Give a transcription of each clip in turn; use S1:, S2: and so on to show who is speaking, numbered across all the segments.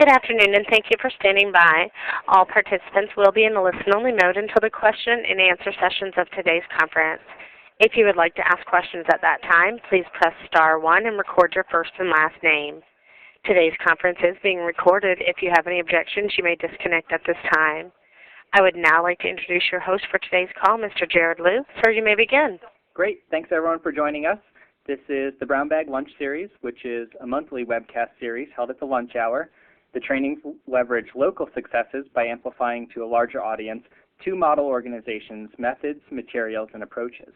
S1: Good afternoon, and thank you for standing by. All participants will be in a listen-only mode until the question and answer sessions of today's conference. If you would like to ask questions at that time, please press *1 and record your first and last name. Today's conference is being recorded. If you have any objections, you may disconnect at this time. I would now like to introduce your host for today's call, Mr. Jared Liu. Sir, you may begin.
S2: Great. Thanks, everyone, for joining us. This is the Brown Bag Lunch Series, which is a monthly webcast series held at the lunch hour. The trainings leverage local successes by amplifying to a larger audience two model organizations' methods, materials, and approaches.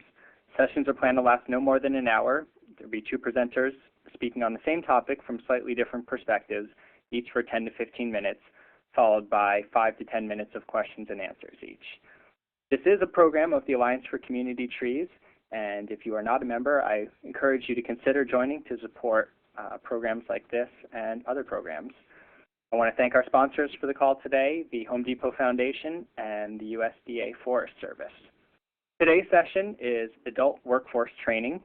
S2: Sessions are planned to last no more than an hour. There will be two presenters speaking on the same topic from slightly different perspectives, each for 10 to 15 minutes, followed by 5 to 10 minutes of questions and answers each. This is a program of the Alliance for Community Trees, and if you are not a member, I encourage you to consider joining to support programs like this and other programs. I want to thank our sponsors for the call today, the Home Depot Foundation and the USDA Forest Service. Today's session is Adult Workforce Training.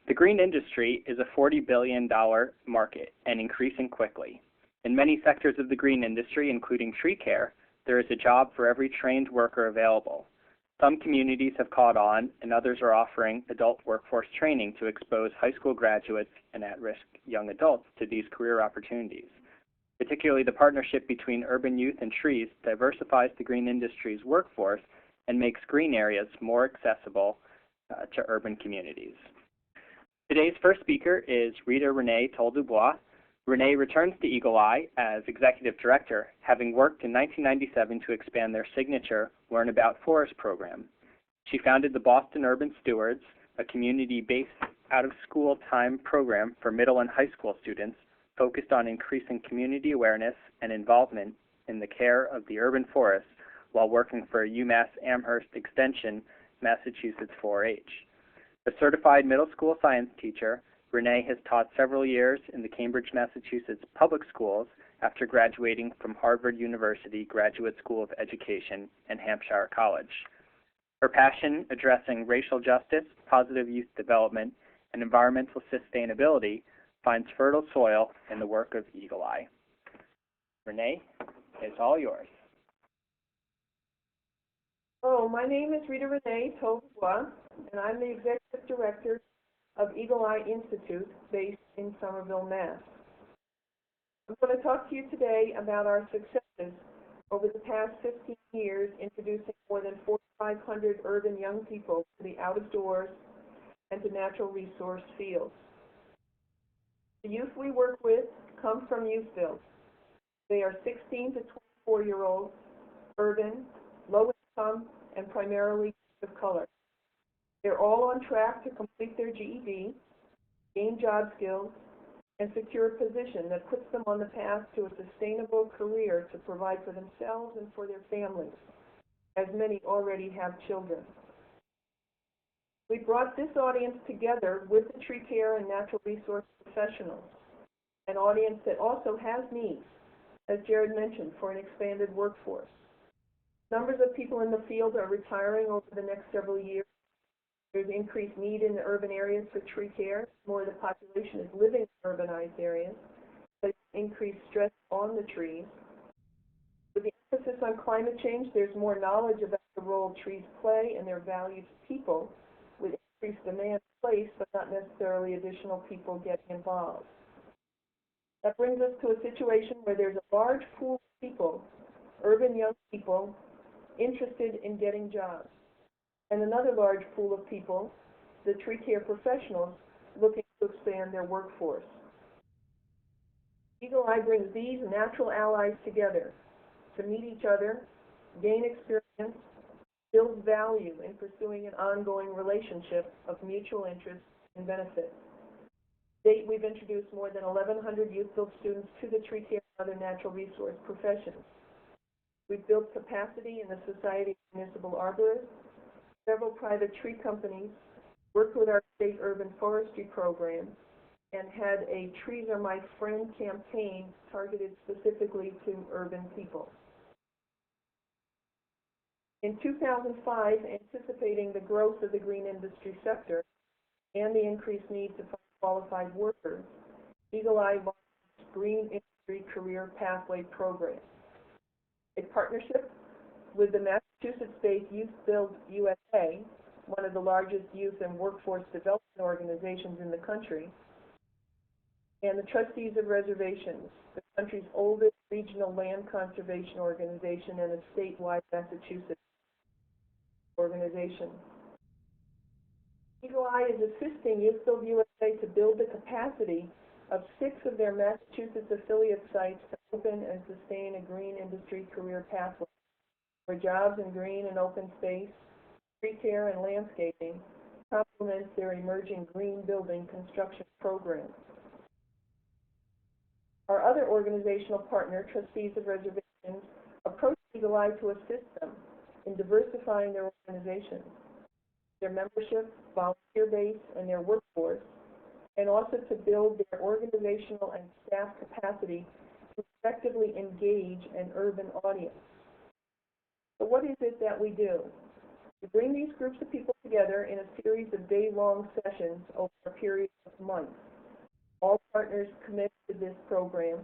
S2: The green industry is a $40 billion market and increasing quickly. In many sectors of the green industry, including tree care, there is a job for every trained worker available. Some communities have caught on, and others are offering adult workforce training to expose high school graduates and at-risk young adults to these career opportunities. Particularly, the partnership between urban youth and trees diversifies the green industry's workforce and makes green areas more accessible to urban communities. Today's first speaker is Rita Renee Toll-Dubois. Renee returns to Eagle Eye as Executive Director, having worked in 1997 to expand their signature Learn About Forest program. She founded the Boston Urban Stewards, a community-based out-of-school time program for middle and high school students focused on increasing community awareness and involvement in the care of the urban forests while working for UMass Amherst Extension, Massachusetts 4-H. A certified middle school science teacher, Renee has taught several years in the Cambridge, Massachusetts public schools after graduating from Harvard University Graduate School of Education and Hampshire College. Her passion addressing racial justice, positive youth development, and environmental sustainability finds fertile soil in the work of Eagle Eye. Renee, it's all yours.
S3: Hello, my name is Rita Renee Toll-Dubois, and I'm the Executive Director of Eagle Eye Institute based in Somerville, Mass. I'm going to talk to you today about our successes over the past 15 years introducing more than 4,500 urban young people to the out-of-doors and to natural resource fields. The youth we work with come from Youthville. They are 16 to 24-year-olds, urban, low income, and primarily of color. They're all on track to complete their GED, gain job skills, and secure a position that puts them on the path to a sustainable career to provide for themselves and for their families, as many already have children. We brought this audience together with the tree care and natural resource professionals, an audience that also has needs, as Jared mentioned, for an expanded workforce. Numbers of people in the field are retiring over the next several years. There's increased need in the urban areas for tree care. More of the population is living in urbanized areas, but increased stress on the trees. With the emphasis on climate change, there's more knowledge about the role trees play and their value to people, with increased demand placed, but not necessarily additional people getting involved. That brings us to a situation where there's a large pool of people, urban young people, interested in getting jobs, and another large pool of people, the tree care professionals, looking to expand their workforce. Eagle Eye brings these natural allies together to meet each other, gain experience, build value in pursuing an ongoing relationship of mutual interest and benefit. To date, we've introduced more than 1,100 Youthville students to the tree care and other natural resource professions. We've built capacity in the Society of Municipal Arborists. Several private tree companies worked with our state urban forestry program and had a Trees Are My Friend campaign targeted specifically to urban people. In 2005, anticipating the growth of the green industry sector and the increased need to find qualified workers, Eagle Eye launched green Industry Career Pathway Program, a partnership with the Massachusetts-based Youth Build USA, one of the largest youth and workforce development organizations in the country, and the Trustees of Reservations, the country's oldest regional land conservation organization and a statewide Massachusetts organization. Eagle Eye is assisting Youth Build USA to build the capacity of 6 of their Massachusetts affiliate sites to open and sustain a green industry career pathway, where jobs in green and open space, tree care, and landscaping complements their emerging green building construction program. Our other organizational partner, Trustees of Reservations, approached Eagle Eye to assist them in diversifying their organization, their membership, volunteer base, and their workforce, and also to build their organizational and staff capacity to effectively engage an urban audience. So what is it that we do? We bring these groups of people together in a series of day-long sessions over a period of months. All partners commit to this program.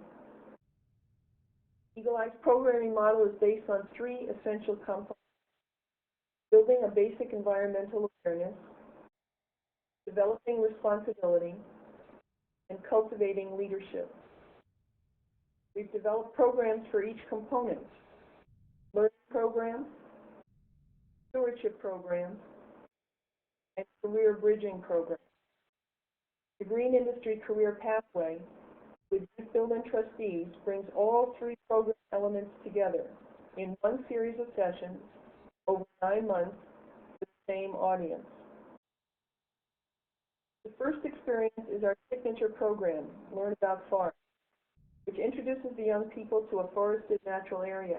S3: Eagle Eye's programming model is based on 3 essential components: building a basic environmental awareness, developing responsibility, and cultivating leadership. We've developed programs for each component: learning programs, stewardship programs, and career bridging programs. The Green Industry Career Pathway with Youth Build and Trustees brings all 3 program elements together in one series of sessions over 9 months with the same audience. The first experience is our signature program, Learn About Forest, which introduces the young people to a forested natural area.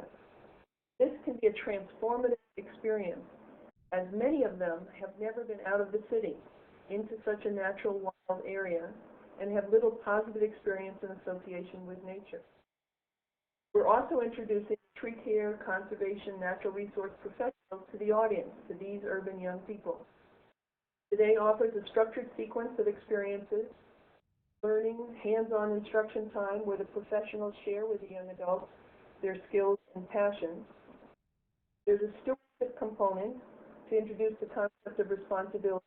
S3: This can be a transformative experience, as many of them have never been out of the city into such a natural wild area and have little positive experience in association with nature. We're also introducing tree care, conservation, natural resource professionals to the audience, to these urban young people. Today offers a structured sequence of experiences, learning, hands-on instruction time where the professionals share with the young adults their skills and passions. There's a stewardship component to introduce the concept of responsibility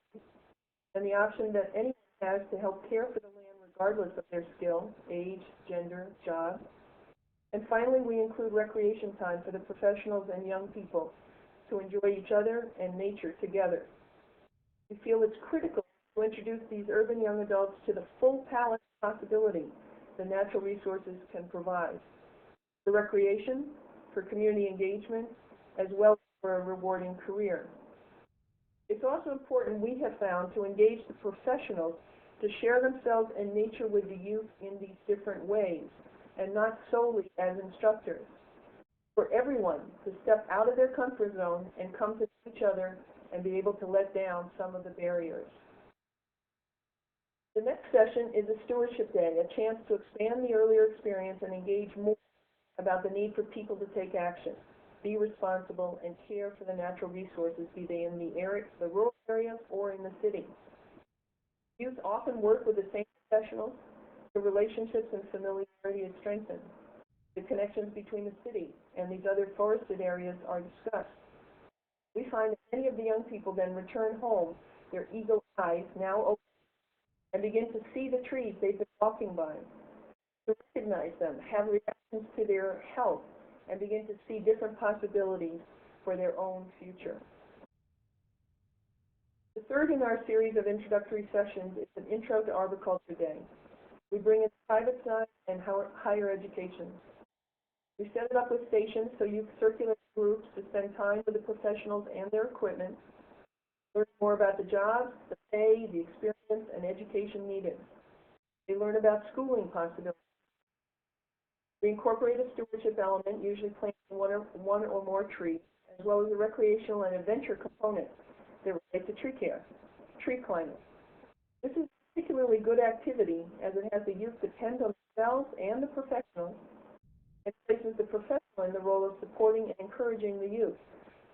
S3: and the option that anyone has to help care for the land regardless of their skill, age, gender, job. And finally, we include recreation time for the professionals and young people to enjoy each other and nature together. We feel it's critical to introduce these urban young adults to the full palette of possibility the natural resources can provide, for recreation, for community engagement, as well as for a rewarding career. It's also important, we have found, to engage the professionals to share themselves and nature with the youth in these different ways, and not solely as instructors. For everyone to step out of their comfort zone and come to each other and be able to let down some of the barriers. The next session is a stewardship day, a chance to expand the earlier experience and engage more about the need for people to take action, be responsible, and care for the natural resources, be they in the rural areas or in the city. Youth often work with the same professionals. The relationships and familiarity is strengthened. The connections between the city and these other forested areas are discussed. We find that many of the young people then return home, their eagle eyes now open, and begin to see the trees they've been walking by, to recognize them, have reactions to their health, and begin to see different possibilities for their own future. The third in our series of introductory sessions is an Intro to Arboriculture Day. We bring in the private side and higher education. We set it up with stations so youth circulate groups to spend time with the professionals and their equipment, learn more about the jobs, the pay, the experience, and education needed. They learn about schooling possibilities. We incorporate a stewardship element, usually planting one or more trees, as well as a recreational and adventure component that relate to tree care, tree climbing. This is a particularly good activity as it has the youth depend on themselves and the professionals, and places the professional in the role of supporting and encouraging the youth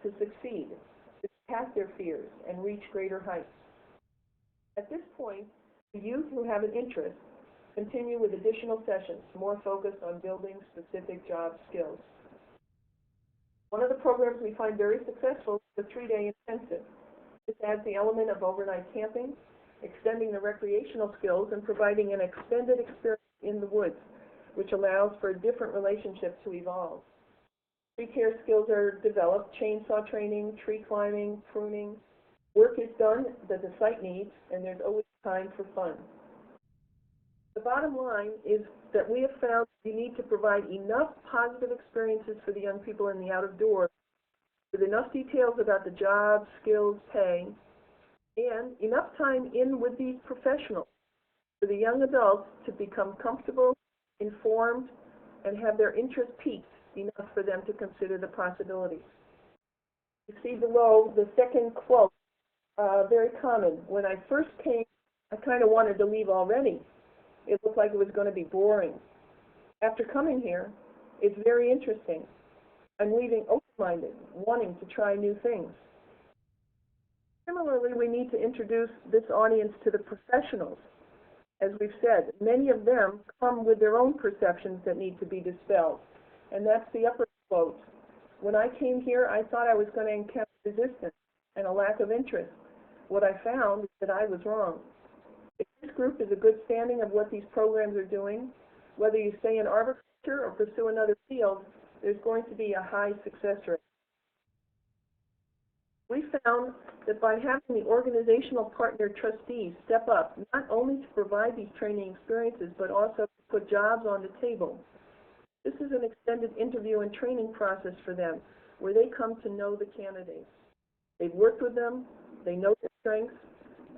S3: to succeed, to pass their fears, and reach greater heights. At this point, the youth who have an interest continue with additional sessions, more focused on building specific job skills. One of the programs we find very successful is the 3-day intensive. This adds the element of overnight camping, extending the recreational skills, and providing an extended experience in the woods, which allows for different relationships to evolve. Tree care skills are developed, chainsaw training, tree climbing, pruning. Work is done that the site needs, and there's always time for fun. The bottom line is that we have found we need to provide enough positive experiences for the young people in the outdoors, with enough details about the job, skills, pay, and enough time in with these professionals for the young adults to become comfortable, informed, and have their interest piqued enough for them to consider the possibilities. You see below the second quote, very common. When I first came, I kind of wanted to leave already. It looked like it was going to be boring. After coming here, it's very interesting. I'm leaving open-minded, wanting to try new things. Similarly, we need to introduce this audience to the professionals. As we've said, many of them come with their own perceptions that need to be dispelled. And that's the upper quote. When I came here, I thought I was going to encounter resistance and a lack of interest. What I found is that I was wrong. If this group is a good standing of what these programs are doing, whether you stay in arboriculture or pursue another field, there's going to be a high success rate. We found that by having the organizational partner trustees step up, not only to provide these training experiences, but also to put jobs on the table. This is an extended interview and training process for them, where they come to know the candidates. They've worked with them, they know their strengths,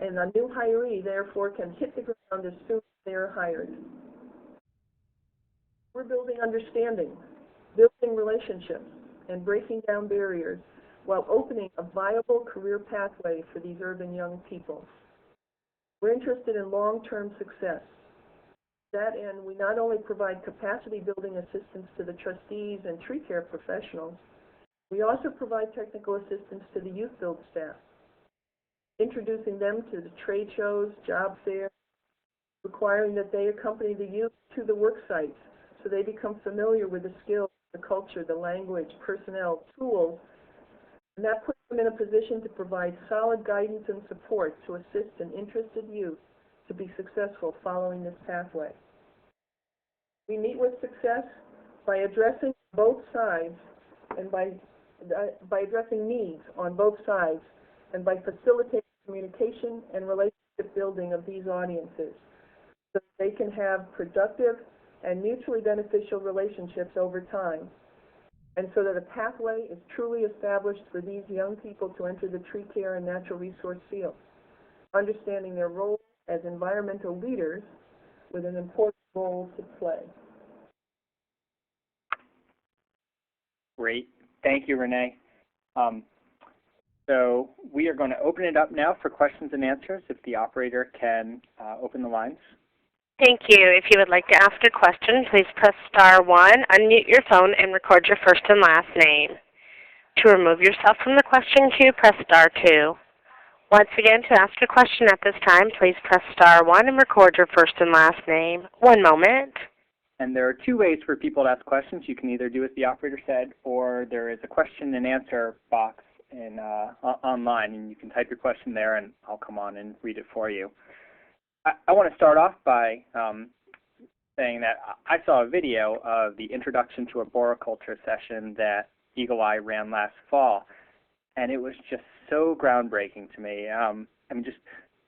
S3: and a new hiree, therefore, can hit the ground as soon as they are hired. We're building understanding, building relationships, and breaking down barriers while opening a viable career pathway for these urban young people. We're interested in long-term success. To that end, we not only provide capacity-building assistance to the trustees and tree care professionals, we also provide technical assistance to the youth build staff, introducing them to the trade shows, job fairs, requiring that they accompany the youth to the work sites so they become familiar with the skills, the culture, the language, personnel, tools, and that puts them in a position to provide solid guidance and support to assist an interested youth to be successful following this pathway. We meet with success by addressing both sides and by addressing needs on both sides and by facilitating communication and relationship building of these audiences so that they can have productive and mutually beneficial relationships over time, and so that a pathway is truly established for these young people to enter the tree care and natural resource field, understanding their role as environmental leaders with an important role to play.
S2: Great. Thank you, Renee. So we are going to open it up now for questions and answers if the operator can open the lines.
S1: Thank you. If you would like to ask a question, please press star 1, unmute your phone, and record your first and last name. To remove yourself from the question queue, press star 2. Once again, to ask a question at this time, please press star 1 and record your first and last name. One moment.
S2: And there are two ways for people to ask questions. You can either do as the operator said, or there is a question and answer box in, online, and you can type your question there, and I'll come on and read it for you. I want to start off by saying that I saw a video of the Introduction to Arboriculture session that Eagle Eye ran last fall, and it was just so groundbreaking to me. I mean, just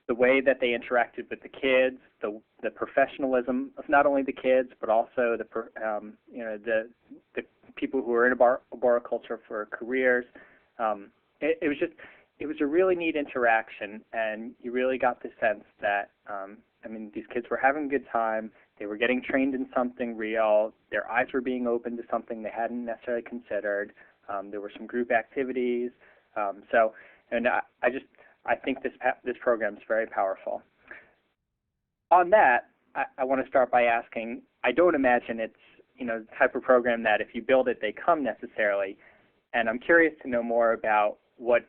S2: the way that they interacted with the kids, the professionalism of not only the kids but also the people who are in arboriculture for careers. It was a really neat interaction, and you really got the sense that I mean, these kids were having a good time. They were getting trained in something real. Their eyes were being opened to something they hadn't necessarily considered. There were some group activities. I think this program is very powerful. On that, I want to start by asking, I don't imagine it's the type of program that if you build it, they come necessarily. And I'm curious to know more about what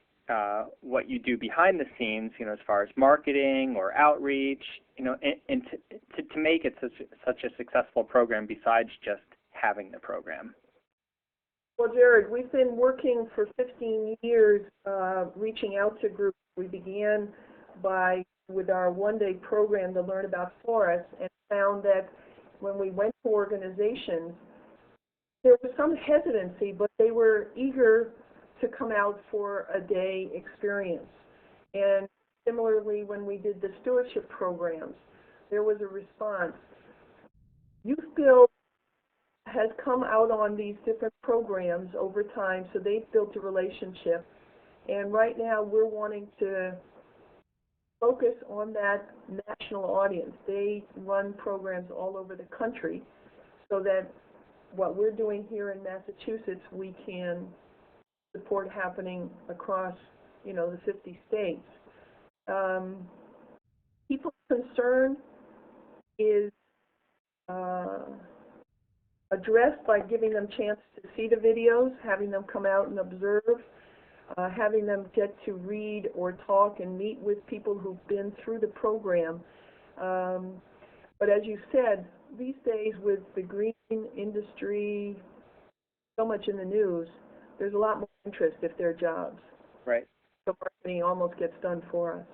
S2: what you do behind the scenes, as far as marketing or outreach, and to make it such a successful program besides just having the program.
S3: Well, Jared, we've been working for 15 years reaching out to groups. We began with our one-day program to learn about forests, and found that when we went to organizations, there was some hesitancy, but they were eager to come out for a day experience. And similarly, when we did the stewardship programs, there was a response. Youthville has come out on these different programs over time, so they've built a relationship. And right now, we're wanting to focus on that national audience. They run programs all over the country, so that what we're doing here in Massachusetts, we can support happening across, the 50 states. People's concern is addressed by giving them chance to see the videos, having them come out and observe, having them get to read or talk and meet with people who've been through the program. But as you said, these days with the green industry so much in the news, there's a lot more interest if they're jobs.
S2: Right.
S3: So marketing almost gets done for us.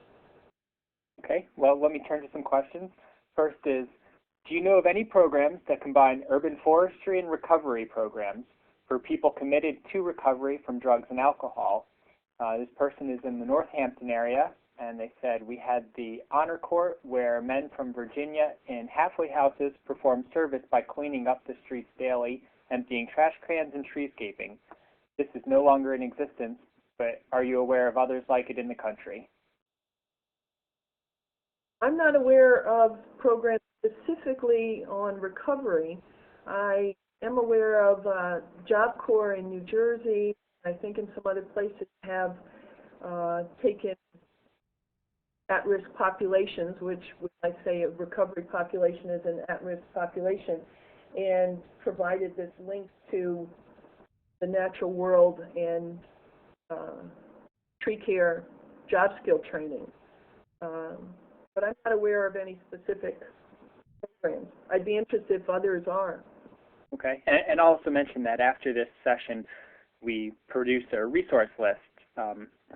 S2: Okay, well, let me turn to some questions. First is, do you know of any programs that combine urban forestry and recovery programs for people committed to recovery from drugs and alcohol? This person is in the Northampton area, and they said, we had the honor court where men from Virginia in halfway houses performed service by cleaning up the streets daily, emptying trash cans and treescaping. This is no longer in existence, but are you aware of others like it in the country?
S3: I'm not aware of programs specifically on recovery. I am aware of Job Corps in New Jersey. I think in some other places have taken at-risk populations, which I say a recovery population is an at-risk population, and provided this link to the natural world and tree care job skill training. But I'm not aware of any specific programs. I'd be interested if others are.
S2: Okay, and I'll also mention that after this session, we produced a resource list.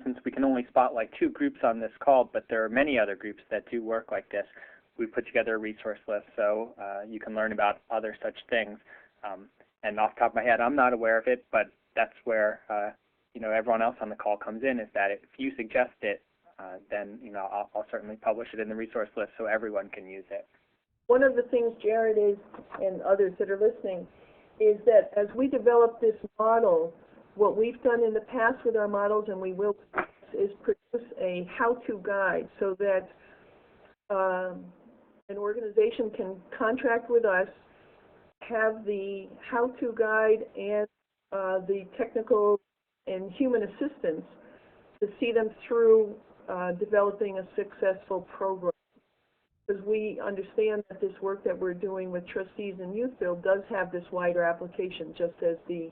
S2: Since we can only spotlight 2 groups on this call, but there are many other groups that do work like this, we put together a resource list so you can learn about other such things. And off the top of my head, I'm not aware of it, but that's where everyone else on the call comes in, is that if you suggest it, then I'll certainly publish it in the resource list so everyone can use it.
S3: One of the things, Jared, is, and others that are listening, is that as we develop this model, what we've done in the past with our models, and we will, is produce a how-to guide so that an organization can contract with us, have the how-to guide and the technical and human assistance to see them through developing a successful program. Because we understand that this work that we're doing with trustees in Youthville does have this wider application, just as the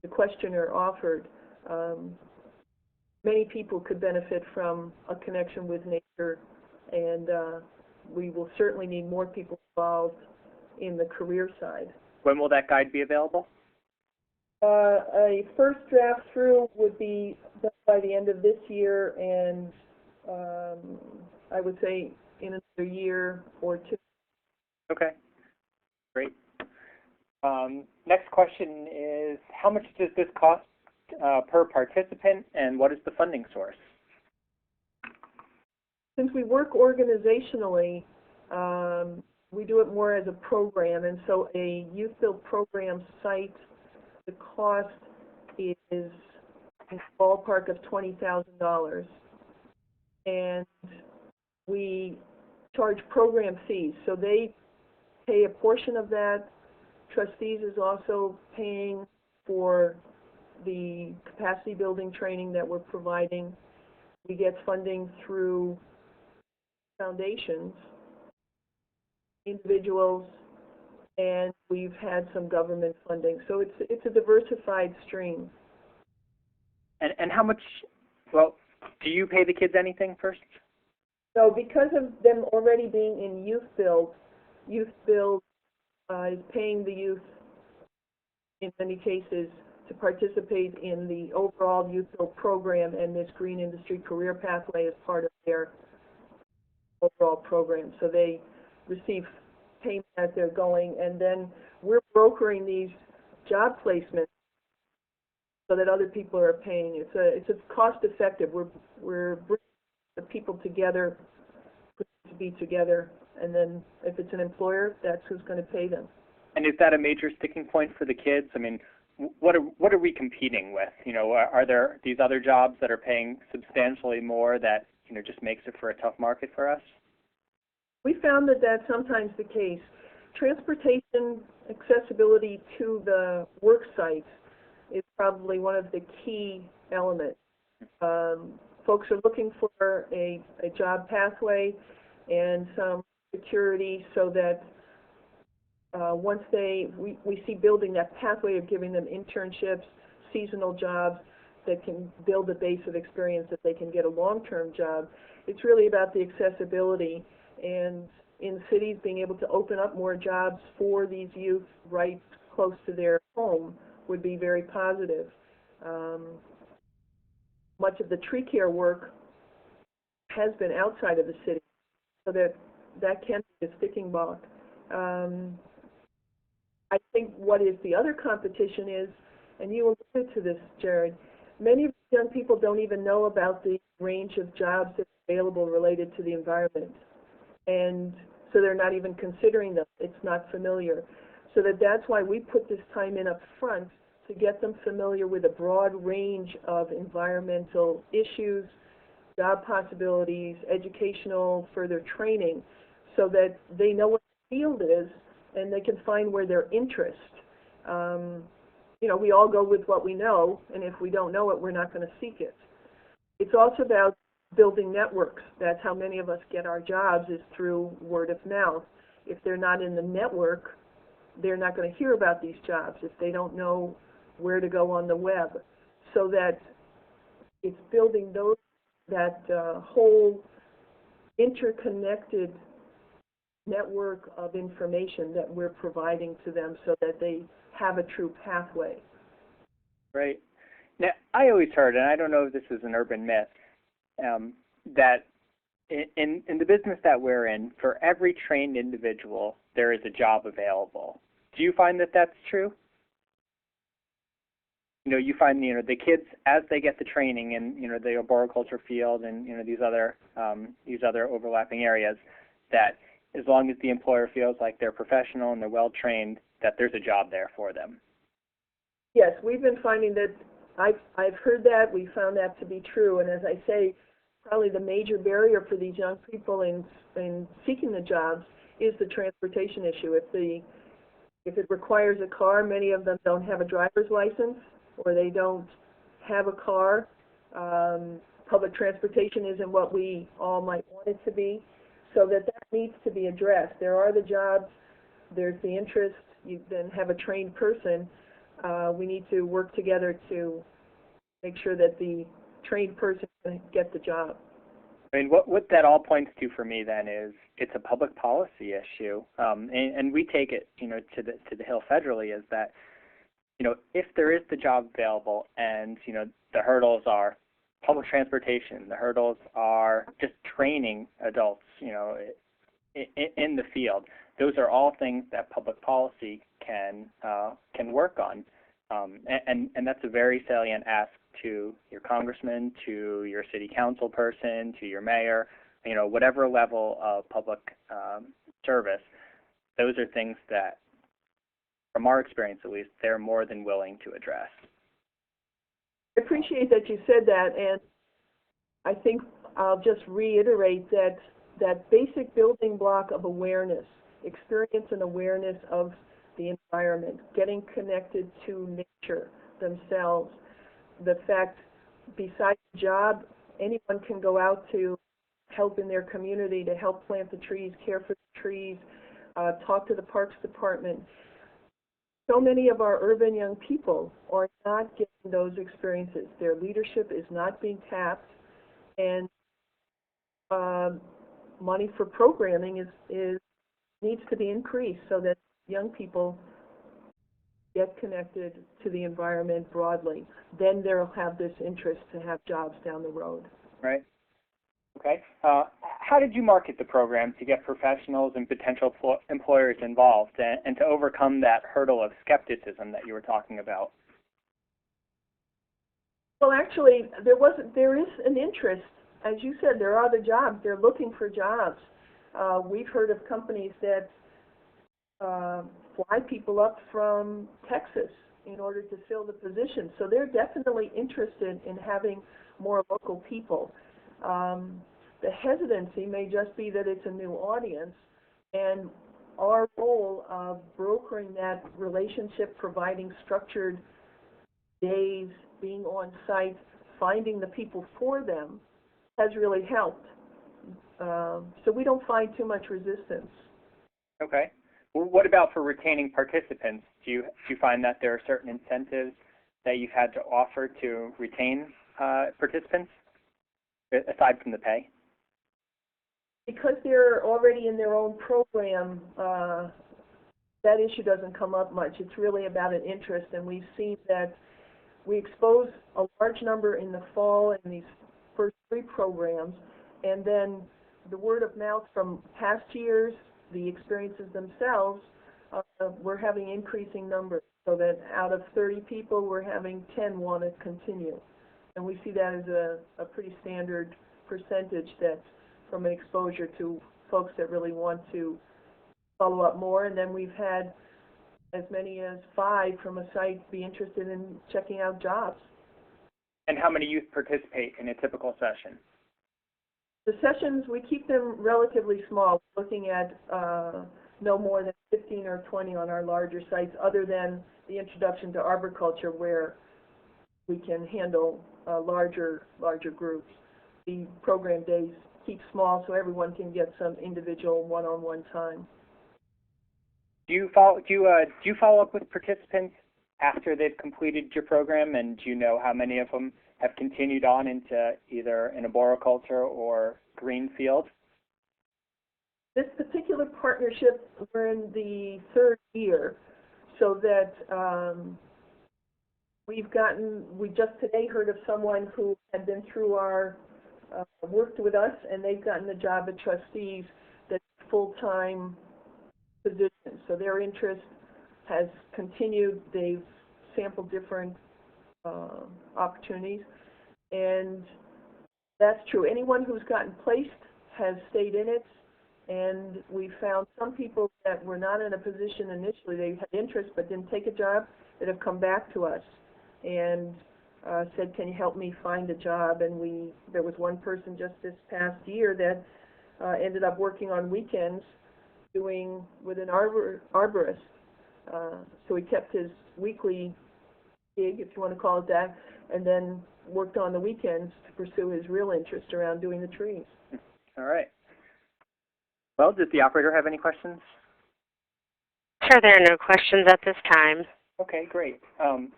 S3: questioner offered. Many people could benefit from a connection with nature, and we will certainly need more people involved in the career side.
S2: When will that guide be available?
S3: A first draft through would be done by the end of this year, and I would say in another year or 2.
S2: Okay, great. Next question is, how much does this cost per participant, and what is the funding source?
S3: Since we work organizationally, we do it more as a program, and so a Youthville program site, the cost is in the ballpark of $20,000, and we charge program fees, so they pay a portion of that. Trustees is also paying for the capacity building training that we're providing. We get funding through foundations, individuals, and we've had some government funding. So it's a diversified stream.
S2: And how much Well, do you pay the kids anything first?
S3: So because of them already being in Youth Build is paying the youth in many cases to participate in the overall Youth Build program, and this Green Industry Career Pathway is part of their overall program. So they receive payment as they're going, and then we're brokering these job placements so that other people are paying. It's a cost effective. We're bringing the people together to be together, and then if it's an employer, that's who's going to pay them.
S2: And is that a major sticking point for the kids? I mean, what are we competing with? You know, are there these other jobs that are paying substantially more that, you know, just makes it for a tough market for us?
S3: We found that that's sometimes the case. Transportation accessibility to the work sites is probably one of the key elements. Folks are looking for a job pathway and some security so that once we see building that pathway of giving them internships, seasonal jobs that can build a base of experience that they can get a long-term job. It's really about the accessibility, and in cities being able to open up more jobs for these youth right close to their home would be very positive. Much of the tree care work has been outside of the city, so that can be a sticking block. I think what is the other competition is, and you alluded to this, Jared, many of the young people don't even know about the range of jobs that are available related to the environment. And so they're not even considering them. It's not familiar. So that's why we put this time in up front to get them familiar with a broad range of environmental issues, job possibilities, educational, further training, so that they know what the field is and they can find where their interest. You know, we all go with what we know, and if we don't know it, we're not going to seek it. It's also about building networks. That's how many of us get our jobs, is through word of mouth. If they're not in the network, they're not going to hear about these jobs if they don't know where to go on the web. So that it's building that whole interconnected network of information that we're providing to them so that they have a true pathway.
S2: Right. Now, I always heard, and I don't know if this is an urban myth, that in the business that we're in, for every trained individual, there is a job available. Do you find that that's true? You know, you find, you know, the kids, as they get the training in, you know, the arboriculture field and, you know, these other overlapping areas, that as long as the employer feels like they're professional and they're well trained, that there's a job there for them.
S3: Yes, we've been finding that. I've heard that. We found that to be true. And as I say, probably the major barrier for these young people in seeking the jobs is the transportation issue. If it requires a car, many of them don't have a driver's license, or they don't have a car. Public transportation isn't what we all might want it to be. So that needs to be addressed. There are the jobs, there's the interest, you then have a trained person. We need to work together to make sure that the trained person can get the job.
S2: I mean, what that all points to for me then is it's a public policy issue, and we take it, you know, to the Hill federally, is that, you know, if there is the job available and, you know, the hurdles are public transportation, the hurdles are just training adults, you know, in the field. Those are all things that public policy can work on, and that's a very salient ask to your congressman, to your city council person, to your mayor, you know, whatever level of public service. Those are things that, from our experience at least, they're more than willing to address.
S3: I appreciate that you said that, and I think I'll just reiterate that basic building block of awareness, experience and awareness of the environment, getting connected to nature themselves, the fact besides the job, anyone can go out to help in their community, to help plant the trees, care for the trees, talk to the Parks Department. So many of our urban young people are not getting those experiences. Their leadership is not being tapped, and money for programming needs to be increased so that young people get connected to the environment broadly. Then they'll have this interest to have jobs down the road.
S2: Right. Okay. How did you market the program to get professionals and potential employers involved and to overcome that hurdle of skepticism that you were talking about?
S3: Well, actually, there is an interest. As you said, there are the jobs. They're looking for jobs. We've heard of companies that fly people up from Texas in order to fill the position. So they're definitely interested in having more local people. The hesitancy may just be that it's a new audience, and our role of brokering that relationship, providing structured days, being on site, finding the people for them, has really helped. So we don't find too much resistance.
S2: Okay. Well, what about for retaining participants? Do you find that there are certain incentives that you've had to offer to retain participants, aside from the pay?
S3: Because they're already in their own program, that issue doesn't come up much. It's really about an interest, and we've seen that we expose a large number in the fall in these first 3 programs, and then the word of mouth from past years, the experiences themselves, we're having increasing numbers, so that out of 30 people, we're having 10 want to continue. And we see that as a pretty standard percentage that's from an exposure to folks that really want to follow up more. And then we've had as many as 5 from a site be interested in checking out jobs.
S2: And how many youth participate in a typical session?
S3: The sessions, we keep them relatively small, looking at no more than 15 or 20 on our larger sites, other than the introduction to arboriculture, where we can handle larger groups. The program days keep small so everyone can get some individual one-on-one time.
S2: Do you follow up with participants after they've completed your program, and do you know how many of them have continued on into either an arboriculture or green field?
S3: This particular partnership, we're in the 3rd year, so that we just today heard of someone who had been through our worked with us, and they've gotten the job at trustees that's full-time position. So their interest has continued. They've sampled different opportunities, and that's true. Anyone who's gotten placed has stayed in it, and we found some people that were not in a position initially. They had interest but didn't take a job, that have come back to us and said, can you help me find a job? And there was one person just this past year that ended up working on weekends with an arborist. So he kept his weekly gig, if you want to call it that, and then worked on the weekends to pursue his real interest around doing the trees.
S2: All right. Well, does the operator have any questions?
S1: Sure, there are no questions at this time.
S2: Okay, great. I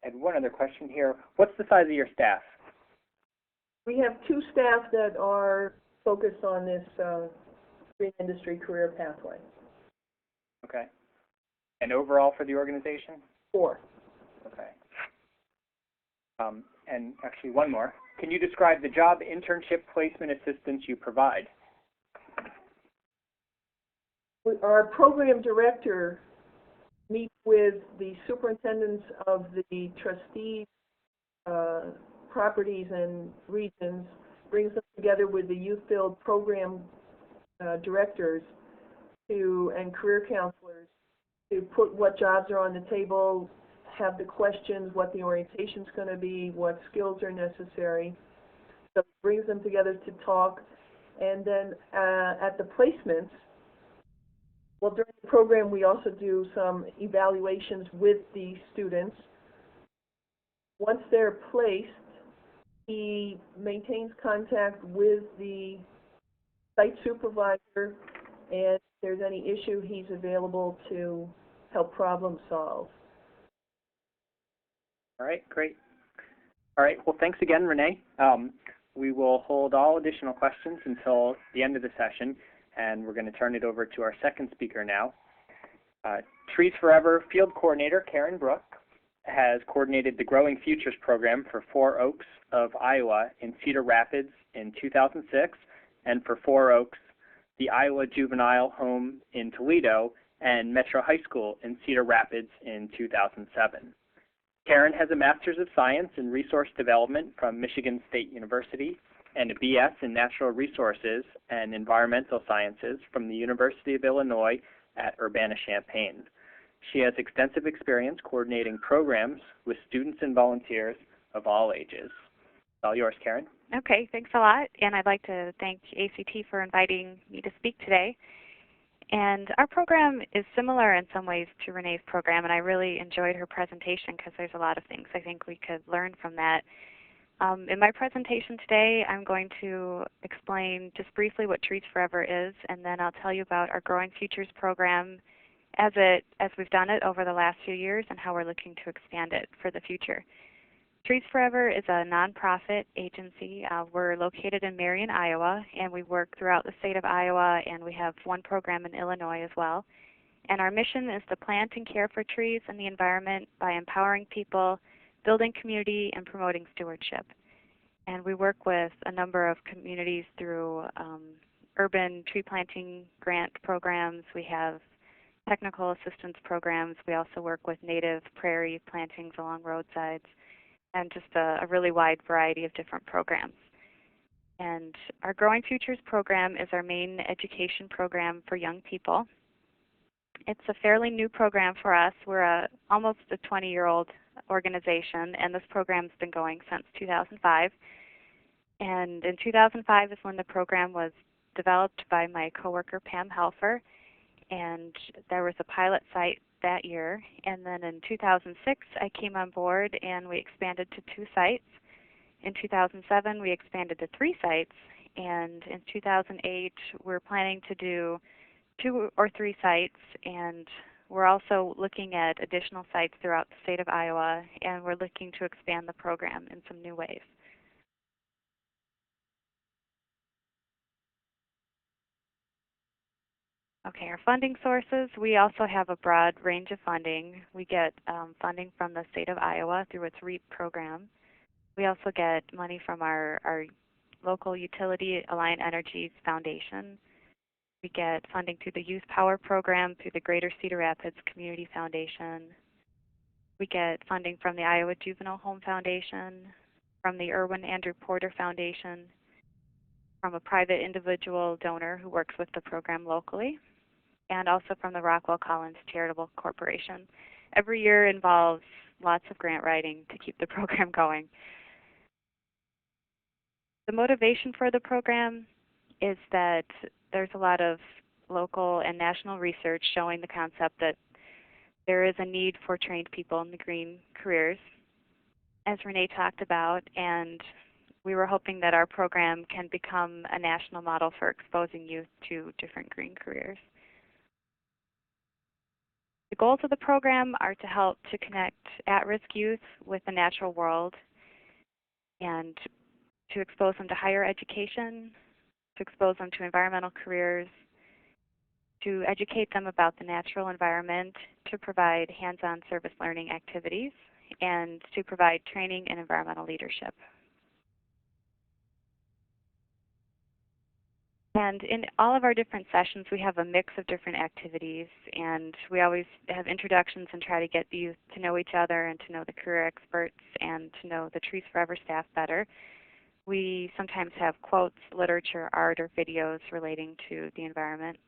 S2: had one other question here. What's the size of your staff?
S3: We have 2 staff that are focused on this green industry career pathway.
S2: Okay. And overall for the organization?
S3: 4.
S2: Okay. And actually one more. Can you describe the job internship placement assistance you provide?
S3: Our program director meets with the superintendents of the trustees, properties and regions, brings them together with the youth build program directors and career counselors to put what jobs are on the table, have the questions, what the orientation is going to be, what skills are necessary. So it brings them together to talk. And then at the placements, well, during the program, we also do some evaluations with the students. Once they're placed, he maintains contact with the site supervisor and there's any issue, he's available to help problem solve.
S2: All right, great. All right, well, thanks again, Renee. We will hold all additional questions until the end of the session, and we're going to turn it over to our second speaker now. Trees Forever Field Coordinator Karen Brook has coordinated the Growing Futures program for 4 Oaks of Iowa in Cedar Rapids in 2006, and for 4 Oaks, the Iowa Juvenile Home in Toledo, and Metro High School in Cedar Rapids in 2007. Karen has a Master's of Science in Resource Development from Michigan State University and a BS in Natural Resources and Environmental Sciences from the University of Illinois at Urbana-Champaign. She has extensive experience coordinating programs with students and volunteers of all ages. All yours, Karen.
S4: Okay, thanks a lot. And I'd like to thank ACT for inviting me to speak today. And our program is similar in some ways to Renee's program, and I really enjoyed her presentation because there's a lot of things I think we could learn from that. In my presentation today, I'm going to explain just briefly what Trees Forever is, and then I'll tell you about our Growing Futures program as we've done it over the last few years and how we're looking to expand it for the future. Trees Forever is a nonprofit agency. We're located in Marion, Iowa, and we work throughout the state of Iowa, and we have one program in Illinois as well. And our mission is to plant and care for trees and the environment by empowering people, building community, and promoting stewardship. And we work with a number of communities through urban tree planting grant programs. We have technical assistance programs. We also work with native prairie plantings along roadsides, and just a really wide variety of different programs. And our Growing Futures program is our main education program for young people. It's a fairly new program for us. We're almost a 20-year-old organization, and this program's been going since 2005. And in 2005 is when the program was developed by my coworker Pam Helfer, and there was a pilot site that year. And then in 2006, I came on board and we expanded to 2 sites. In 2007, we expanded to 3 sites. And in 2008, we're planning to do 2 or 3 sites. And we're also looking at additional sites throughout the state of Iowa. And we're looking to expand the program in some new ways. Okay, our funding sources, we also have a broad range of funding. We get funding from the state of Iowa through its REAP program. We also get money from our local utility, Alliant Energy's Foundation. We get funding through the Youth Power program, through the Greater Cedar Rapids Community Foundation. We get funding from the Iowa Juvenile Home Foundation, from the Irwin Andrew Porter Foundation, from a private individual donor who works with the program locally, and also from the Rockwell Collins Charitable Corporation. Every year involves lots of grant writing to keep the program going. The motivation for the program is that there's a lot of local and national research showing the concept that there is a need for trained people in the green careers, as Renee talked about, and we were hoping that our program can become a national model for exposing youth to different green careers. The goals of the program are to help to connect at-risk youth with the natural world and to expose them to higher education, to expose them to environmental careers, to educate them about the natural environment, to provide hands-on service learning activities, and to provide training in environmental leadership. And in all of our different sessions, we have a mix of different activities, and we always have introductions and try to get the youth to know each other and to know the career experts and to know the Trees Forever staff better. We sometimes have quotes, literature, art, or videos relating to the environment.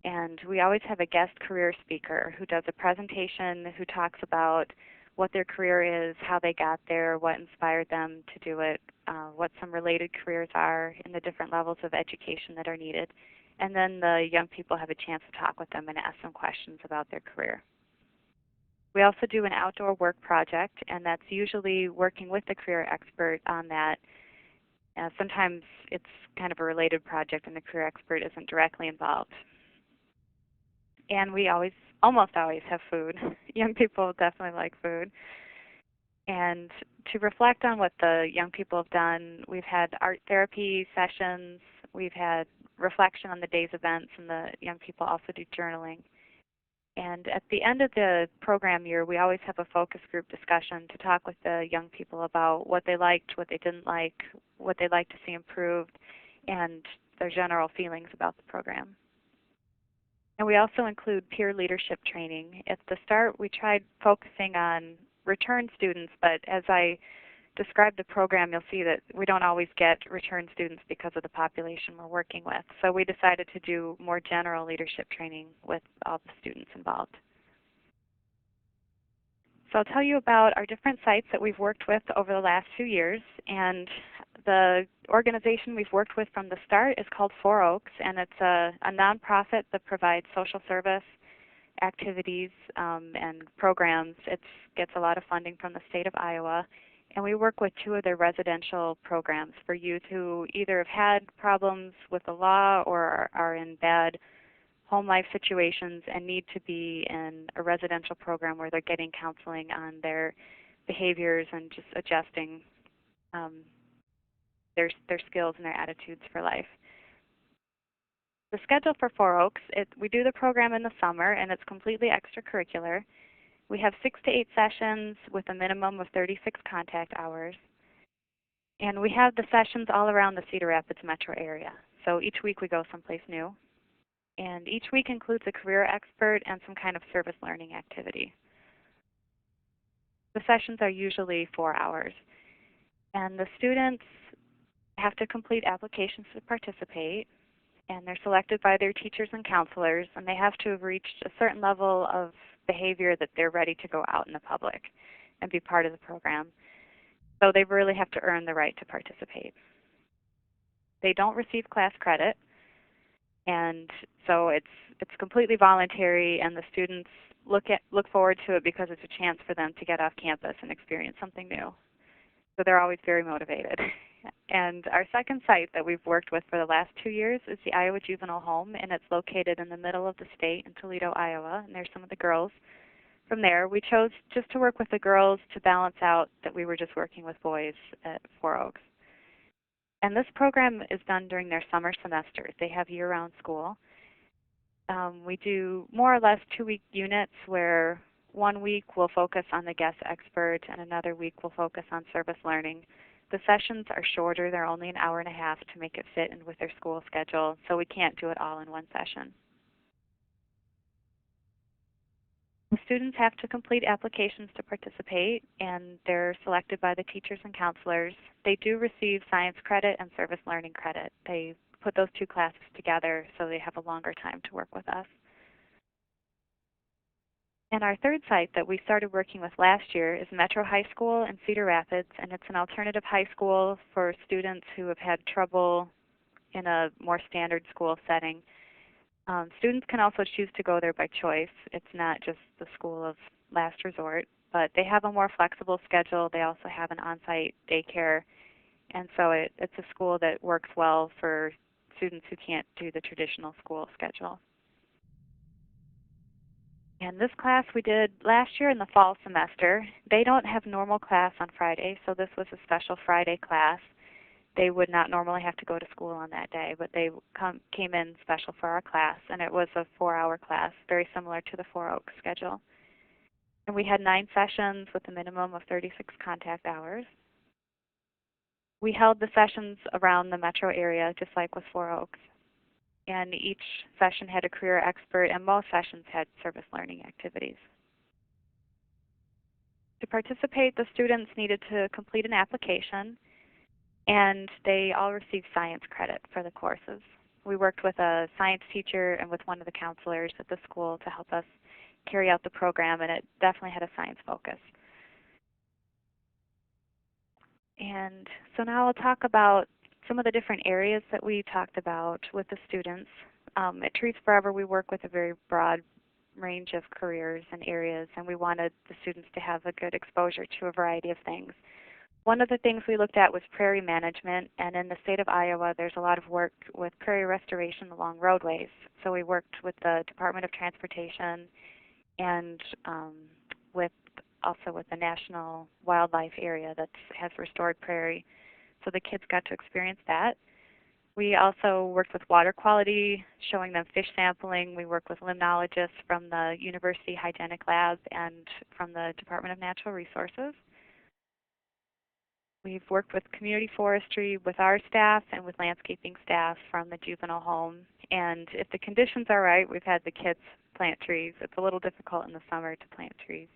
S4: And we always have a guest career speaker who does a presentation, who talks about what their career is, how they got there, what inspired them to do it, what some related careers are in the different levels of education that are needed. And then the young people have a chance to talk with them and ask them questions about their career. We also do an outdoor work project, and that's usually working with the career expert on that. Sometimes it's kind of a related project and the career expert isn't directly involved. and we almost always have food. Young people definitely like food. And to reflect on what the young people have done, we've had art therapy sessions, we've had reflection on the day's events, and the young people also do journaling. And at the end of the program year, we always have a focus group discussion to talk with the young people about what they liked, what they didn't like, what they'd like to see improved, and their general feelings about the program. And we also include peer leadership training. At the start, we tried focusing on return students, but as I describe the program, you'll see that we don't always get return students because of the population we're working with. So we decided to do more general leadership training with all the students involved. So I'll tell you about our different sites that we've worked with over the last few years. And the organization we've worked with from the start is called Four Oaks, and it's a nonprofit that provides social service activities and programs. It gets a lot of funding from the state of Iowa. And we work with 2 of their residential programs for youth who either have had problems with the law or are in bad home life situations and need to be in a residential program where they're getting counseling on their behaviors and just adjusting their skills and their attitudes for life. The schedule for Four Oaks, we do the program in the summer, and it's completely extracurricular. We have 6 to 8 sessions with a minimum of 36 contact hours. And we have the sessions all around the Cedar Rapids metro area. So each week we go someplace new. And each week includes a career expert and some kind of service learning activity. The sessions are usually 4 hours. And the students have to complete applications to participate. And they're selected by their teachers and counselors. And they have to have reached a certain level of behavior that they're ready to go out in the public and be part of the program. So they really have to earn the right to participate. They don't receive class credit, and so it's completely voluntary, and the students look forward to it because it's a chance for them to get off campus and experience something new. So they're always very motivated. And our second site that we've worked with for the last 2 years is the Iowa Juvenile Home, and it's located in the middle of the state in Toledo, Iowa, and there's some of the girls from there. We chose just to work with the girls to balance out that we were just working with boys at Four Oaks. And this program is done during their summer semester. They have year-round school. We do more or less 2-week units where 1 week we'll focus on the guest expert and another week we'll focus on service learning. The sessions are shorter. They're only an hour and a half to make it fit in with their school schedule, so we can't do it all in one session. The students have to complete applications to participate, and they're selected by the teachers and counselors. They do receive science credit and service learning credit. They put those 2 classes together so they have a longer time to work with us. And our third site that we started working with last year is Metro High School in Cedar Rapids, and it's an alternative high school for students who have had trouble in a more standard school setting. Students can also choose to go there by choice. It's not just the school of last resort, but they have a more flexible schedule. They also have an on-site daycare, and so it's a school that works well for students who can't do the traditional school schedule. And this class we did last year in the fall semester. They don't have normal class on Friday, so this was a special Friday class. They would not normally have to go to school on that day, but they came in special for our class, and it was a 4-hour class, very similar to the Four Oaks schedule. And we had 9 sessions with a minimum of 36 contact hours. We held the sessions around the metro area, just like with Four Oaks. And each session had a career expert, and most sessions had service learning activities. To participate, the students needed to complete an application, and they all received science credit for the courses. We worked with a science teacher and with one of the counselors at the school to help us carry out the program, and it definitely had a science focus. And so now I'll talk about some of the different areas that we talked about with the students. At Trees Forever, we work with a very broad range of careers and areas, and we wanted the students to have a good exposure to a variety of things. One of the things we looked at was prairie management, and in the state of Iowa there's a lot of work with prairie restoration along roadways. So we worked with the Department of Transportation and also with the National Wildlife Area that has restored prairie. So the kids got to experience that. We also worked with water quality, showing them fish sampling. We worked with limnologists from the University Hygienic Lab and from the Department of Natural Resources. We've worked with community forestry with our staff and with landscaping staff from the juvenile home. And if the conditions are right, we've had the kids plant trees. It's a little difficult in the summer to plant trees.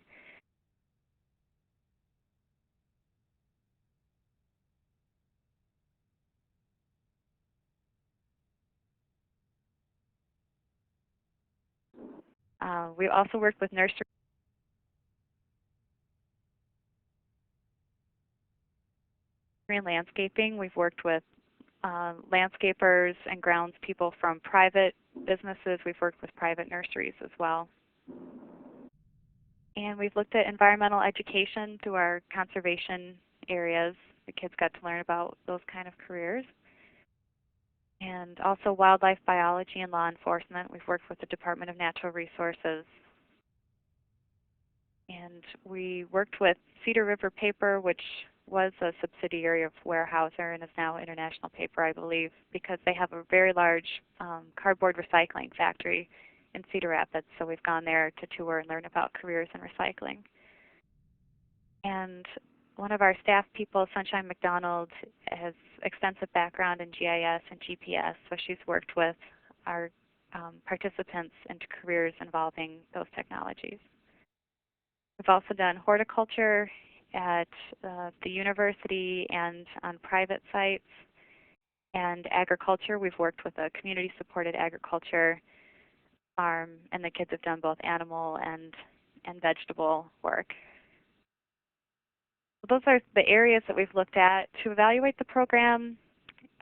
S4: We also worked with nursery and landscaping. We've worked with landscapers and grounds people from private businesses. We've worked with private nurseries as well. And we've looked at environmental education through our conservation areas. The kids got to learn about those kind of careers. And also wildlife biology and law enforcement. We've worked with the Department of Natural Resources. And we worked with Cedar River Paper, which was a subsidiary of Weyerhaeuser and is now International Paper, I believe, because they have a very large cardboard recycling factory in Cedar Rapids. So we've gone there to tour and learn about careers in recycling. And one of our staff people, Sunshine McDonald, has extensive background in GIS and GPS, so she's worked with our participants into careers involving those technologies. We've also done horticulture at the university and on private sites. And agriculture, we've worked with a community-supported agriculture farm, and the kids have done both animal and vegetable work. Those are the areas that we've looked at. To evaluate the program,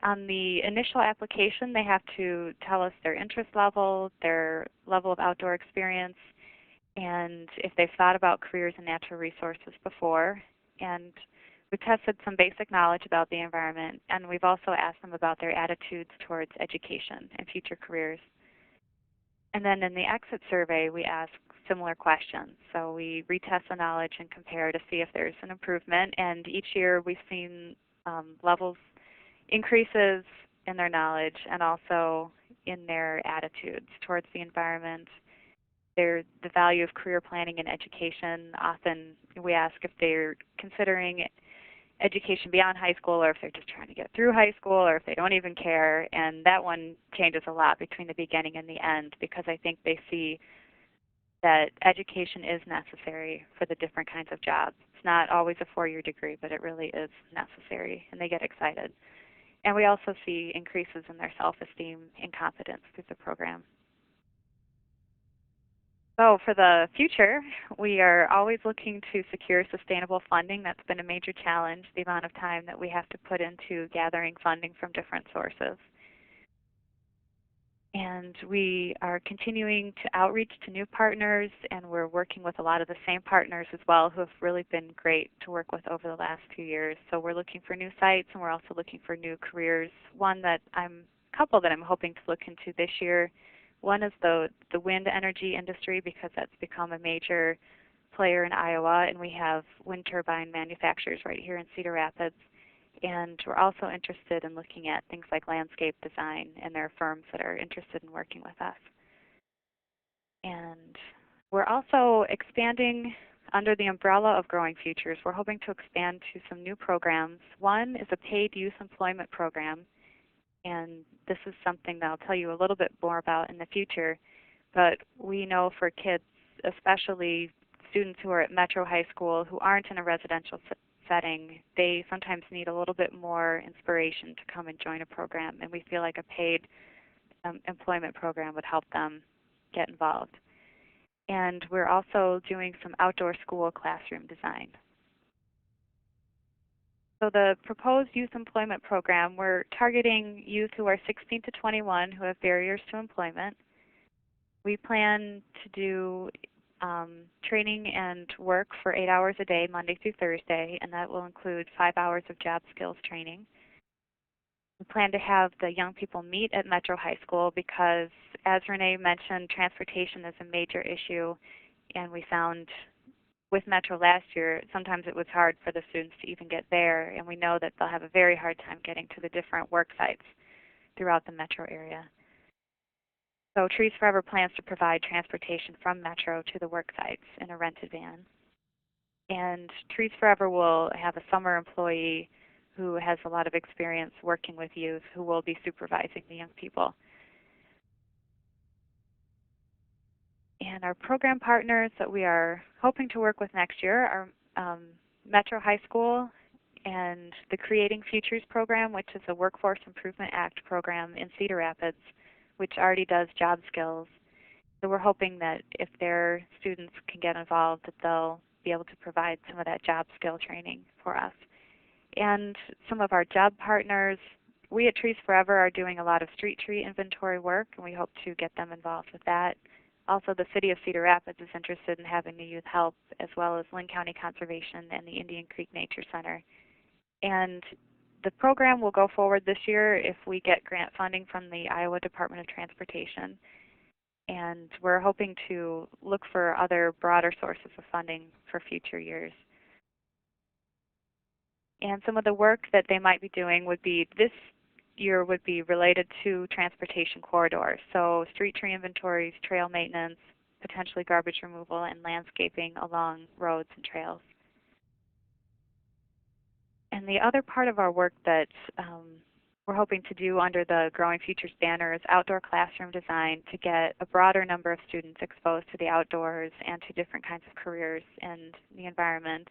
S4: on the initial application, they have to tell us their interest level, their level of outdoor experience, and if they've thought about careers in natural resources before. And we tested some basic knowledge about the environment, and we've also asked them about their attitudes towards education and future careers. And then in the exit survey, we ask similar questions. So we retest the knowledge and compare to see if there's an improvement. And each year we've seen levels, increases in their knowledge and also in their attitudes towards the environment. The value of career planning and education. Often we ask if they're considering education beyond high school, or if they're just trying to get through high school, or if they don't even care. And that one changes a lot between the beginning and the end, because I think they see that education is necessary for the different kinds of jobs. It's not always a 4-year degree, but it really is necessary, and they get excited. And we also see increases in their self-esteem and confidence through the program. So for the future, we are always looking to secure sustainable funding. That's been a major challenge, the amount of time that we have to put into gathering funding from different sources. And we are continuing to outreach to new partners, and we're working with a lot of the same partners as well who have really been great to work with over the last few years. So we're looking for new sites, and we're also looking for new careers. A couple that I'm hoping to look into this year. One is the wind energy industry, because that's become a major player in Iowa, and we have wind turbine manufacturers right here in Cedar Rapids. And we're also interested in looking at things like landscape design, and there are firms that are interested in working with us. And we're also expanding under the umbrella of Growing Futures. We're hoping to expand to some new programs. One is a paid youth employment program, and this is something that I'll tell you a little bit more about in the future. But we know for kids, especially students who are at Metro High School who aren't in a residential setting, they sometimes need a little bit more inspiration to come and join a program, and we feel like a paid employment program would help them get involved. And we're also doing some outdoor school classroom design. So the proposed youth employment program, we're targeting youth who are 16 to 21 who have barriers to employment. We plan to do training and work for 8 hours a day, Monday through Thursday, and that will include 5 hours of job skills training. We plan to have the young people meet at Metro High School because, as Renee mentioned, transportation is a major issue, and we found with Metro last year, sometimes it was hard for the students to even get there, and we know that they'll have a very hard time getting to the different work sites throughout the Metro area. So Trees Forever plans to provide transportation from Metro to the work sites in a rented van. And Trees Forever will have a summer employee who has a lot of experience working with youth who will be supervising the young people. And our program partners that we are hoping to work with next year are Metro High School and the Creating Futures program, which is a Workforce Improvement Act program in Cedar Rapids, which already does job skills. So we're hoping that if their students can get involved, that they'll be able to provide some of that job skill training for us. And some of our job partners, we at Trees Forever are doing a lot of street tree inventory work, and we hope to get them involved with that. Also, the City of Cedar Rapids is interested in having the youth help, as well as Linn County Conservation and the Indian Creek Nature Center. And the program will go forward this year if we get grant funding from the Iowa Department of Transportation. And we're hoping to look for other broader sources of funding for future years. And some of the work that they might be doing would be this year would be related to transportation corridors. So street tree inventories, trail maintenance, potentially garbage removal, and landscaping along roads and trails. And the other part of our work that we're hoping to do under the Growing Futures banner is outdoor classroom design to get a broader number of students exposed to the outdoors and to different kinds of careers in the environment.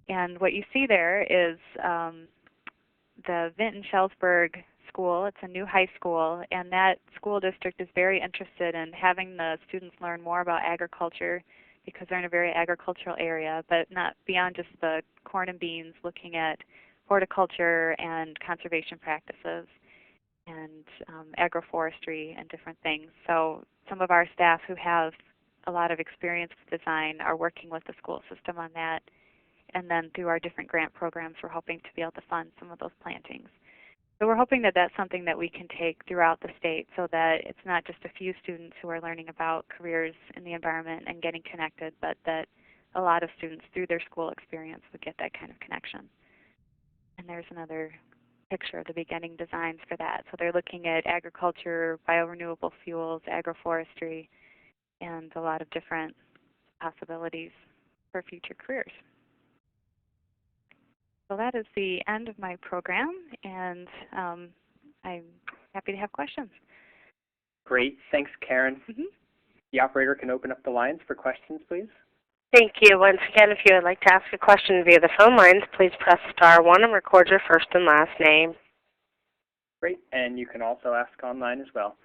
S4: And what you see there is the Vinton Shellsburg School. It's a new high school, and that school district is very interested in having the students learn more about agriculture because they're in a very agricultural area, but not beyond just the corn and beans, looking at horticulture and conservation practices and agroforestry and different things. So some of our staff who have a lot of experience with design are working with the school system on that. And then through our different grant programs, we're hoping to be able to fund some of those plantings. So we're hoping that that's something that we can take throughout the state so that it's not just a few students who are learning about careers in the environment and getting connected, but that a lot of students through their school experience would get that kind of connection. And there's another picture of the beginning designs for that. So they're looking at agriculture, biorenewable fuels, agroforestry, and a lot of different possibilities for future careers. So that is the end of my program, and I'm happy to have questions.
S2: Great. Thanks, Karen.
S4: Mm-hmm.
S2: The operator can open up the lines for questions, please.
S1: Thank you. Once again, if you would like to ask a question via the phone lines, please press *1 and record your first and last name.
S2: Great. And you can also ask online as well.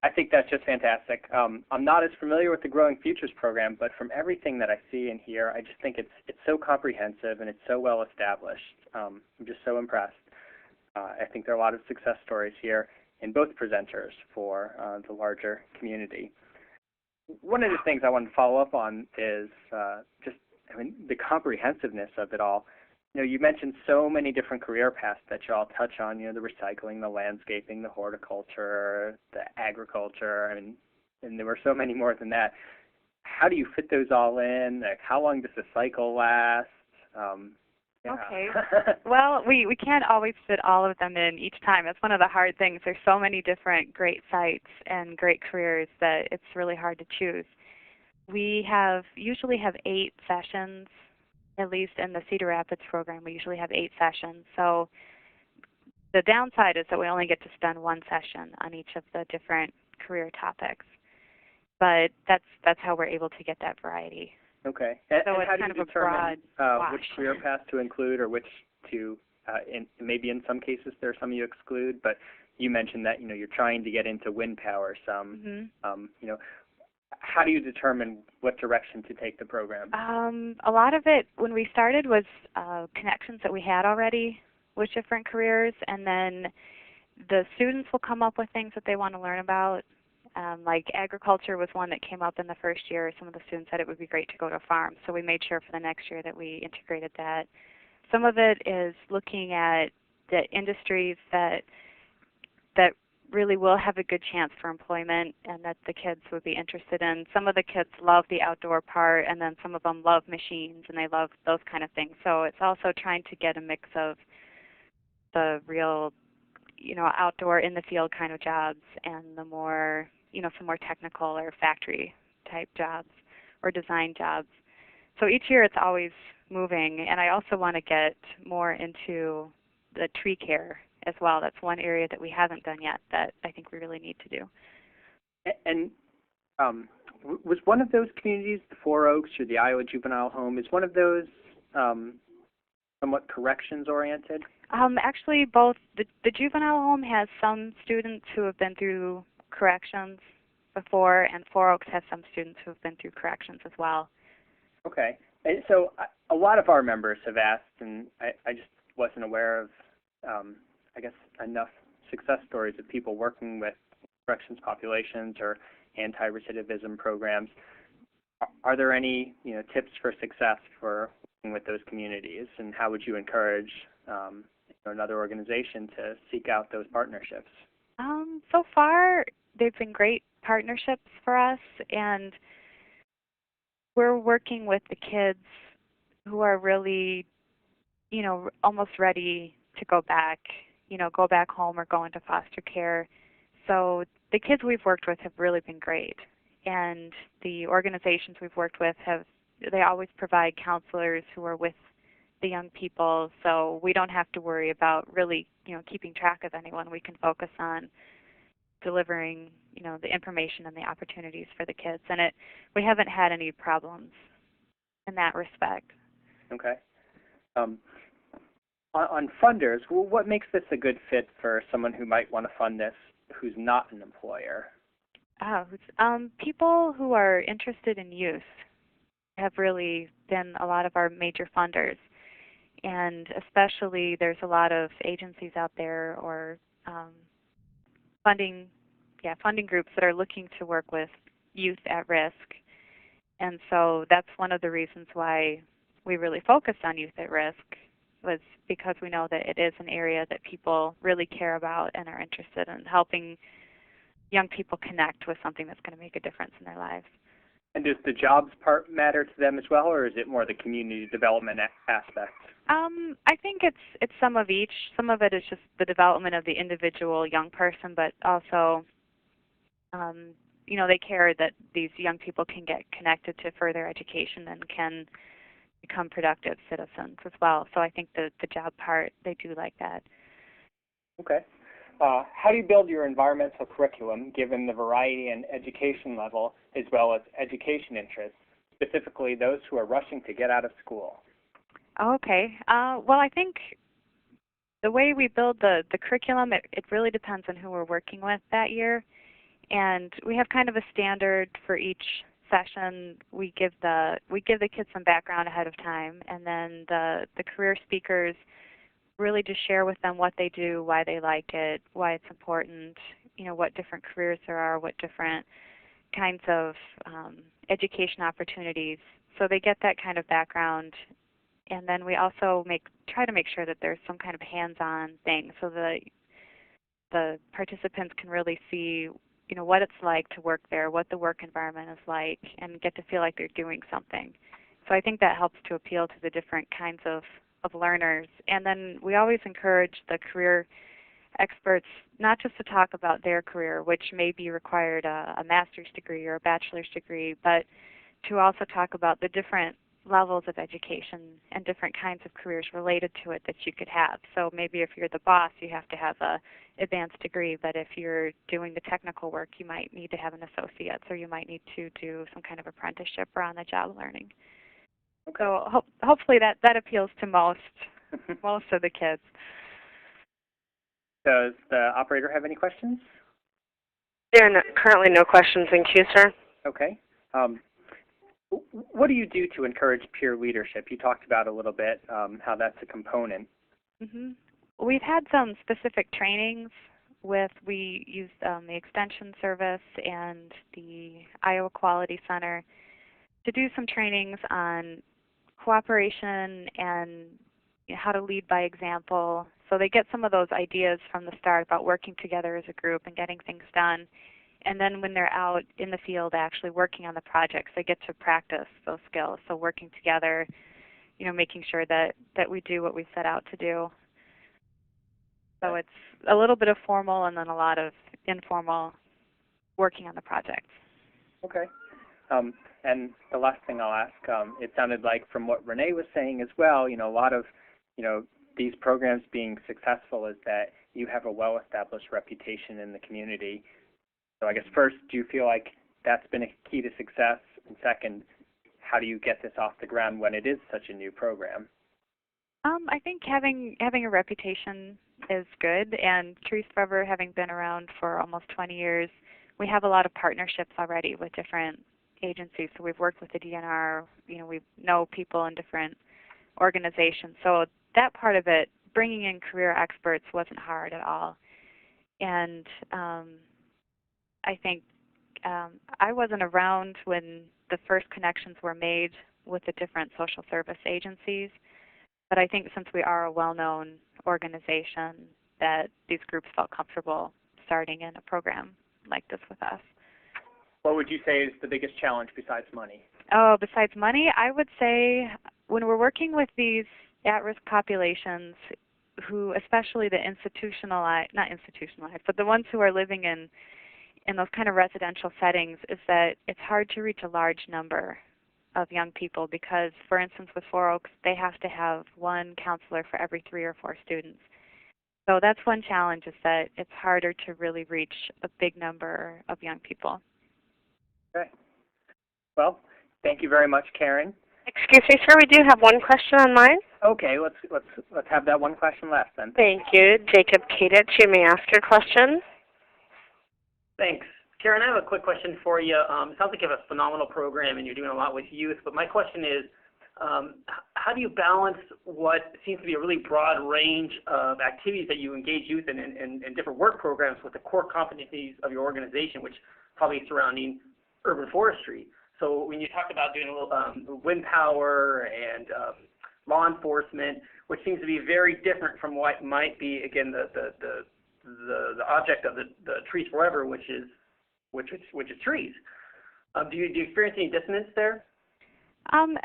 S2: I think that's just fantastic. I'm not as familiar with the Growing Futures program, but from everything that I see and hear, I just think it's so comprehensive and it's so well established. I'm just so impressed. I think there are a lot of success stories here in both presenters for the larger community. One of the things I want to follow up on is the comprehensiveness of it all. You mentioned so many different career paths that you all touch on, the recycling, the landscaping, the horticulture, the agriculture, and there were so many more than that. How do you fit those all in? Like, how long does the cycle last?
S4: Okay. Well, we can't always fit all of them in each time. That's one of the hard things. There's so many different great sites and great careers that it's really hard to choose. We usually have 8 sessions. At least in the Cedar Rapids program, we usually have 8 sessions. So the downside is that we only get to spend 1 session on each of the different career topics. But that's how we're able to get that variety.
S2: Okay.
S4: So
S2: and
S4: it's
S2: how do
S4: kind
S2: you
S4: of a broad
S2: determine which career path to include or which to, maybe in some cases there are some you exclude, but you mentioned that, you're trying to get into wind power some. Mm-hmm. How do you determine what direction to take the program?
S4: A lot of it, when we started, was connections that we had already with different careers, and then the students will come up with things that they want to learn about, Like agriculture was one that came up in the first year. Some of the students said it would be great to go to a farm, so we made sure for the next year that we integrated that. Some of it is looking at the industries that really will have a good chance for employment and that the kids would be interested in. Some of the kids love the outdoor part, and then some of them love machines and they love those kind of things. So it's also trying to get a mix of the real, outdoor in the field kind of jobs and the more, some more technical or factory type jobs or design jobs. So each year it's always moving, and I also want to get more into the tree care as well. That's one area that we haven't done yet that I think we really need to do.
S2: And was one of those communities, the Four Oaks or the Iowa Juvenile Home, is one of those somewhat corrections oriented?
S4: Actually, both the juvenile home has some students who have been through corrections before, and Four Oaks has some students who have been through corrections as well.
S2: Okay. And so a lot of our members have asked, and I just wasn't aware of, I guess, enough success stories of people working with corrections populations or anti-recidivism programs. Are there any tips for success for working with those communities, and how would you encourage another organization to seek out those partnerships?
S4: So far, they've been great partnerships for us, and we're working with the kids who are really, almost ready to go back home or go into foster care. So the kids we've worked with have really been great, and the organizations we've worked with they always provide counselors who are with the young people, so we don't have to worry about really, keeping track of anyone. We can focus on delivering, the information and the opportunities for the kids, and we haven't had any problems in that respect.
S2: Okay. On funders, what makes this a good fit for someone who might want to fund this who's not an employer?
S4: People who are interested in youth have really been a lot of our major funders, and especially there's a lot of agencies out there or funding groups that are looking to work with youth at risk. And so that's one of the reasons why we really focused on youth at risk, was because we know that it is an area that people really care about and are interested in helping young people connect with something that's going to make a difference in their lives.
S2: And does the jobs part matter to them as well, or is it more the community development aspect?
S4: I think it's some of each. Some of it is just the development of the individual young person, but also, they care that these young people can get connected to further education and can become productive citizens as well. So I think the job part, they do like that.
S2: Okay. How do you build your environmental curriculum given the variety and education level as well as education interests, specifically those who are rushing to get out of school?
S4: Okay. Well, I think the way we build the curriculum, it really depends on who we're working with that year. And we have kind of a standard for each session. We give the kids some background ahead of time, and then the career speakers really just share with them what they do, why they like it, why it's important, what different careers there are, what different kinds of education opportunities. So they get that kind of background. And then we also try to make sure that there's some kind of hands-on thing so that the participants can really see what it's like to work there, what the work environment is like, and get to feel like they're doing something. So I think that helps to appeal to the different kinds of learners. And then we always encourage the career experts not just to talk about their career, which may be required a master's degree or a bachelor's degree, but to also talk about the different levels of education and different kinds of careers related to it that you could have. So maybe if you're the boss, you have to have a advanced degree, but if you're doing the technical work, you might need to have an associate's, or you might need to do some kind of apprenticeship or on-the-job learning. Okay. So hopefully that appeals to most of the kids.
S2: Does the operator have any questions?
S1: There are currently no questions in queue, sir.
S2: Okay. What do you do to encourage peer leadership? You talked about a little bit how that's a component.
S4: Mm-hmm. We've had some specific trainings with. We used the Extension Service and the Iowa Quality Center to do some trainings on cooperation and how to lead by example. So they get some of those ideas from the start about working together as a group and getting things done. And then when they're out in the field actually working on the projects, they get to practice those skills. So working together, making sure that we do what we set out to do. So it's a little bit of formal and then a lot of informal working on the project.
S2: Okay. And the last thing I'll ask, it sounded like from what Renee was saying as well, a lot of, these programs being successful is that you have a well-established reputation in the community. So I guess first, do you feel like that's been a key to success? And second, how do you get this off the ground when it is such a new program?
S4: I think having a reputation is good, and Trees Forever having been around for almost 20 years, we have a lot of partnerships already with different agencies. So we've worked with the DNR, we know people in different organizations. So that part of it, bringing in career experts, wasn't hard at all. And I think I wasn't around when the first connections were made with the different social service agencies, but I think since we are a well-known organization that these groups felt comfortable starting in a program like this with us.
S2: What would you say is the biggest challenge besides money?
S4: Oh, besides money, I would say when we're working with these at-risk populations who, especially the not institutionalized, but the ones who are living in those kind of residential settings, is that it's hard to reach a large number of young people because, for instance, with Four Oaks, they have to have one counselor for every 3 or 4 students. So that's one challenge, is that it's harder to really reach a big number of young people.
S2: Okay. Well, thank you very much, Karen.
S1: Excuse me, sir, we do have one question online.
S2: Okay, let's have that one question last then.
S1: Thank you. Jacob Kadich, you may ask your question.
S5: Thanks. Karen, I have a quick question for you. It sounds like you have a phenomenal program and you're doing a lot with youth, but my question is, how do you balance what seems to be a really broad range of activities that you engage youth in different work programs with the core competencies of your organization, which probably is surrounding urban forestry? So when you talk about doing a little wind power and law enforcement, which seems to be very different from what might be, again, the object of the Trees Forever, which is trees. Do you experience any dissonance there?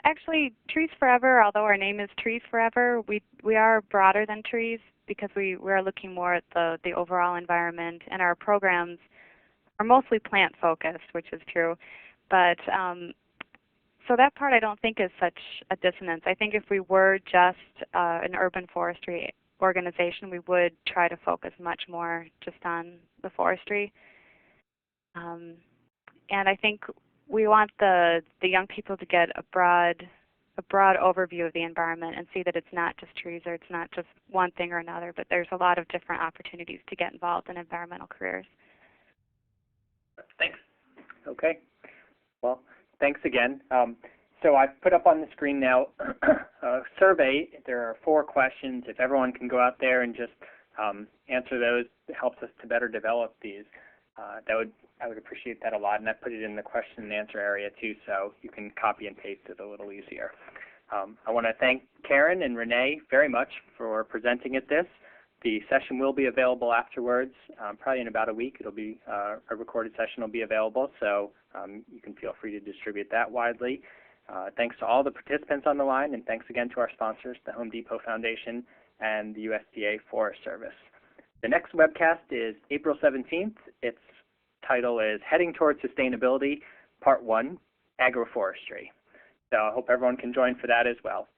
S4: Actually, Trees Forever, although our name is Trees Forever, we are broader than trees because we are looking more at the overall environment, and our programs are mostly plant focused, which is true. But so that part I don't think is such a dissonance. I think if we were just an urban forestry organization, we would try to focus much more just on the forestry. And I think we want the young people to get a broad overview of the environment and see that it's not just trees or it's not just one thing or another, but there's a lot of different opportunities to get involved in environmental careers.
S5: Thanks.
S2: Okay. Well, thanks again. So I've put up on the screen now a survey. There are 4 questions. If everyone can go out there and just answer those, it helps us to better develop these. I would appreciate that a lot, and I put it in the question and answer area too, so you can copy and paste it a little easier. I want to thank Karen and Renee very much for presenting at this. The session will be available afterwards, probably in about a week. It'll be a recorded session will be available, so you can feel free to distribute that widely. Thanks to all the participants on the line, and thanks again to our sponsors, the Home Depot Foundation and the USDA Forest Service. The next webcast is April 17th. Its title is Heading Towards Sustainability, Part 1, Agroforestry. So I hope everyone can join for that as well.